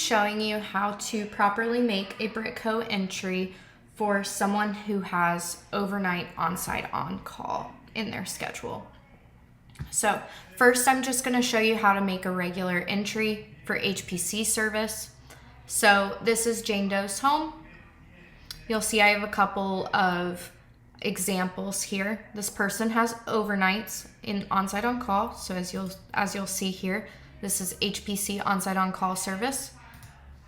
showing you how to properly make a Brittco entry for someone who has overnight on-site on-call in their schedule. So first, I'm just going to show you how to make a regular entry for HPC service. So this is Jane Doe's home. You'll see I have a couple of examples here. This person has overnights in on-site on-call. So as you'll see here, this is HPC on-site on-call service.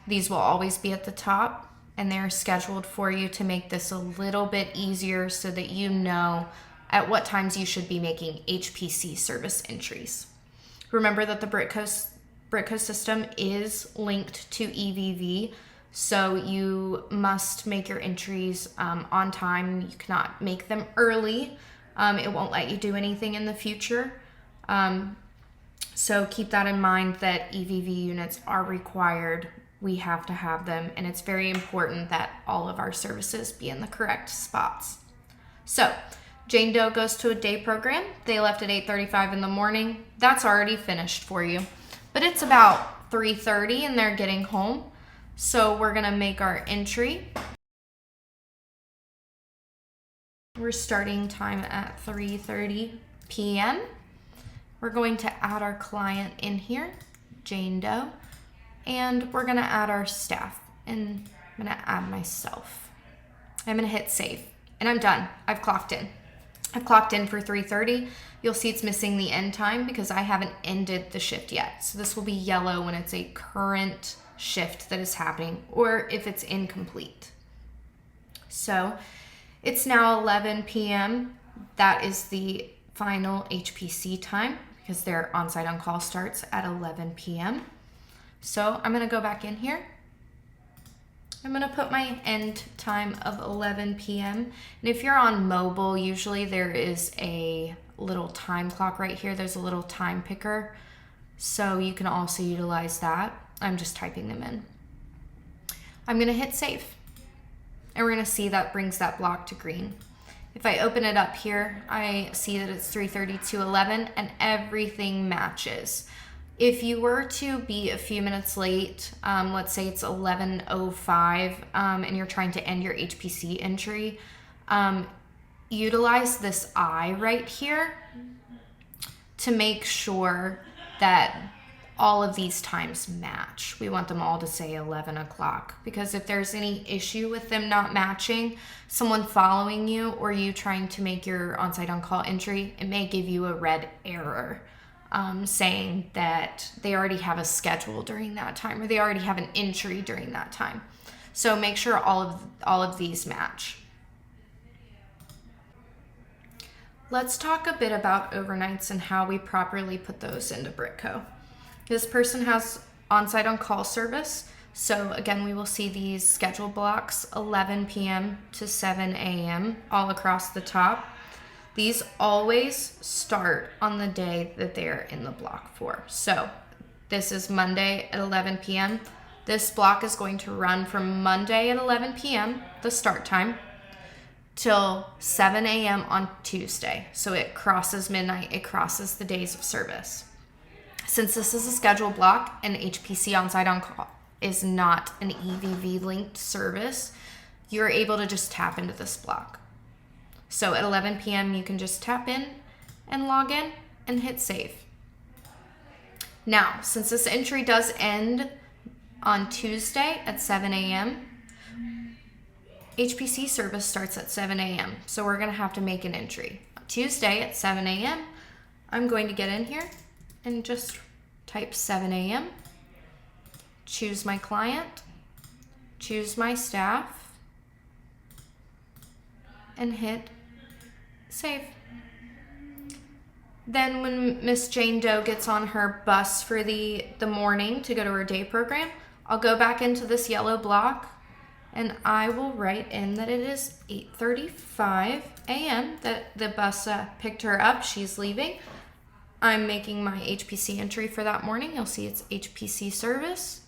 These will always be at the top, and they're scheduled for you to make this a little bit easier so that you know at what times you should be making HPC service entries. Remember that the Brittco system is linked to EVV, so you must make your entries on time. You cannot make them early. It won't let you do anything in the future. So keep that in mind that EVV units are required. We have to have them, and it's very important that all of our services be in the correct spots. So Jane Doe goes to a day program. They left at 8:35 in the morning. That's already finished for you, but it's about 3:30 and they're getting home. So we're gonna make our entry. We're starting time at 3:30 p.m. We're going to add our client in here, Jane Doe, and we're gonna add our staff, and I'm gonna add myself. I'm gonna hit save, and I'm done. I've clocked in. I've clocked in for 3:30. You'll see it's missing the end time because I haven't ended the shift yet. So this will be yellow when it's a current shift that is happening, or if it's incomplete. So it's now 11 p.m. That is the final HPC time because their on-site on-call starts at 11 p.m. So I'm gonna go back in here. I'm gonna put my end time of 11 p.m. And if you're on mobile, usually there is a little time clock right here. There's a little time picker. So you can also utilize that. I'm just typing them in. I'm gonna hit save. And we're gonna see that brings that block to green. If I open it up here, I see that it's 3:30 to 11 and everything matches. If you were to be a few minutes late, let's say it's 11:05 and you're trying to end your HPC entry, utilize this I right here to make sure that all of these times match. We want them all to say 11 o'clock because if there's any issue with them not matching, someone following you or you trying to make your on-site on-call entry, it may give you a red error. Saying that they already have a schedule during that time or they already have an entry during that time. So make sure all of these match. Let's talk a bit about overnights and how we properly put those into Brittco. This person has on-site on-call service. So again, we will see these schedule blocks 11 p.m. to 7 a.m. all across the top. These always start on the day that they're in the block for. So this is Monday at 11 p.m. This block is going to run from Monday at 11 p.m., the start time, till 7 a.m. on Tuesday. So it crosses midnight, it crosses the days of service. Since this is a scheduled block and HPC on-site on-call is not an EVV linked service, you're able to just tap into this block. So at 11 p.m. you can just tap in and log in and hit save. Now, since this entry does end on Tuesday at 7 a.m., HPC service starts at 7 a.m. So we're gonna have to make an entry. Tuesday at 7 a.m., I'm going to get in here and just type 7 a.m., choose my client, choose my staff, and hit save. Then when Miss Jane Doe gets on her bus for the morning to go to her day program, I'll go back into this yellow block and I will write in that it is 8:35 a.m. that the bus picked her up. She's leaving. I'm making my HPC entry for that morning. You'll see it's HPC service.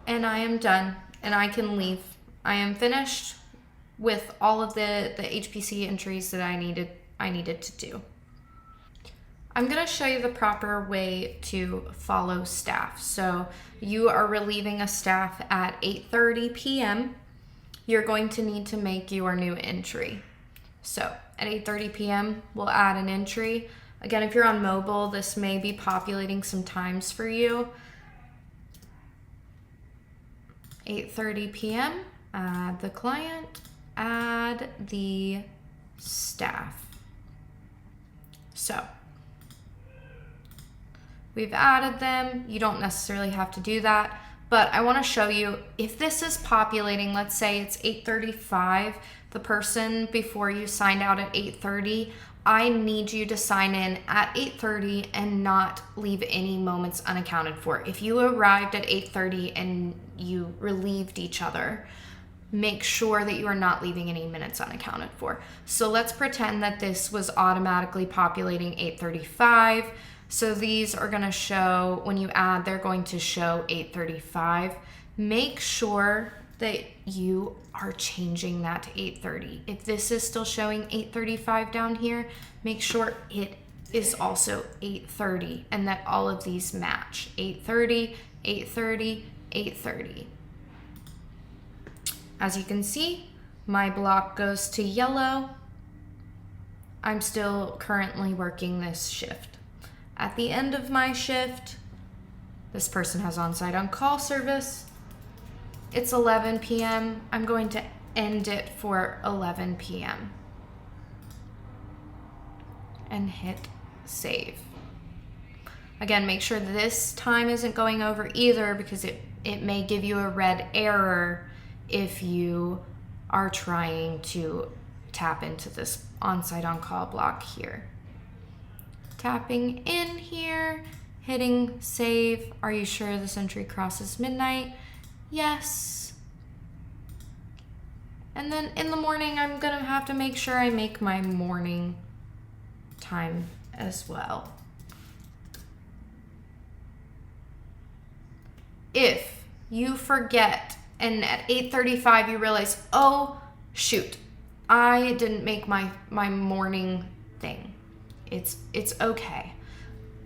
And I am done and I can leave. I am finished with all of the HPC entries that I needed to do. I'm gonna show you the proper way to follow staff. So you are relieving a staff at 8:30 p.m. You're going to need to make your new entry. So at 8:30 p.m., we'll add an entry. Again, if you're on mobile, this may be populating some times for you. 8:30 p.m., add the client, add the staff. So we've added them. You don't necessarily have to do that, but I want to show you if this is populating. Let's say it's 8:35, the person before you signed out at 8:30, I need you to sign in at 8:30 and not leave any moments unaccounted for. If you arrived at 8:30 and you relieved each other, make sure that you are not leaving any minutes unaccounted for. So let's pretend that this was automatically populating 8:35. So these are going to show, when you add, they're going to show 8:35. Make sure that you are changing that to 8:30. If this is still showing 8:35 down here, make sure it is also 8:30 and that all of these match. 8:30, 8:30, 8:30. As you can see, my block goes to yellow. I'm still currently working this shift. At the end of my shift, this person has on-site on-call service. It's 11 p.m. I'm going to end it for 11 p.m. and hit save. Again, make sure this time isn't going over either, because it may give you a red error if you are trying to tap into this on-site on-call block here. Tapping in here, hitting save. Are you sure this entry crosses midnight? Yes. And then in the morning, I'm gonna have to make sure I make my morning time as well. If you forget and at 8:35 you realize, oh shoot, I didn't make my morning thing, it's okay.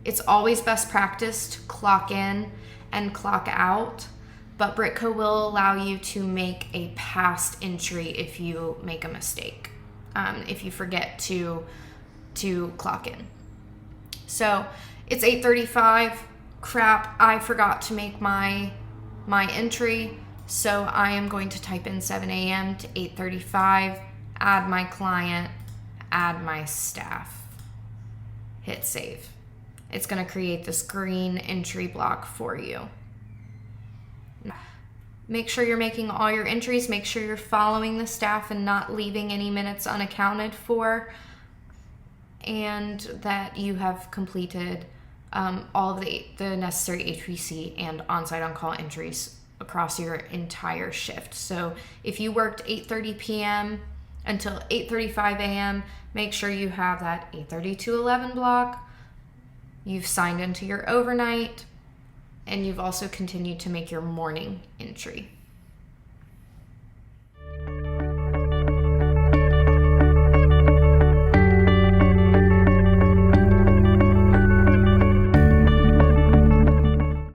It's always best practice to clock in and clock out, but Brittco will allow you to make a past entry if you make a mistake, if you forget to clock in. So it's 8:35. Crap, I forgot to make my entry. So I am going to type in 7 a.m. to 8:35, add my client, add my staff, hit save. It's going to create this green entry block for you. Make sure you're making all your entries. Make sure you're following the staff and not leaving any minutes unaccounted for, and that you have completed all of the necessary HPC and on-site on-call entries across your entire shift. So if you worked 8:30 p.m. until 8:35 a.m., make sure you have that 8:30 to 11 block. You've signed into your overnight, and you've also continued to make your morning entry.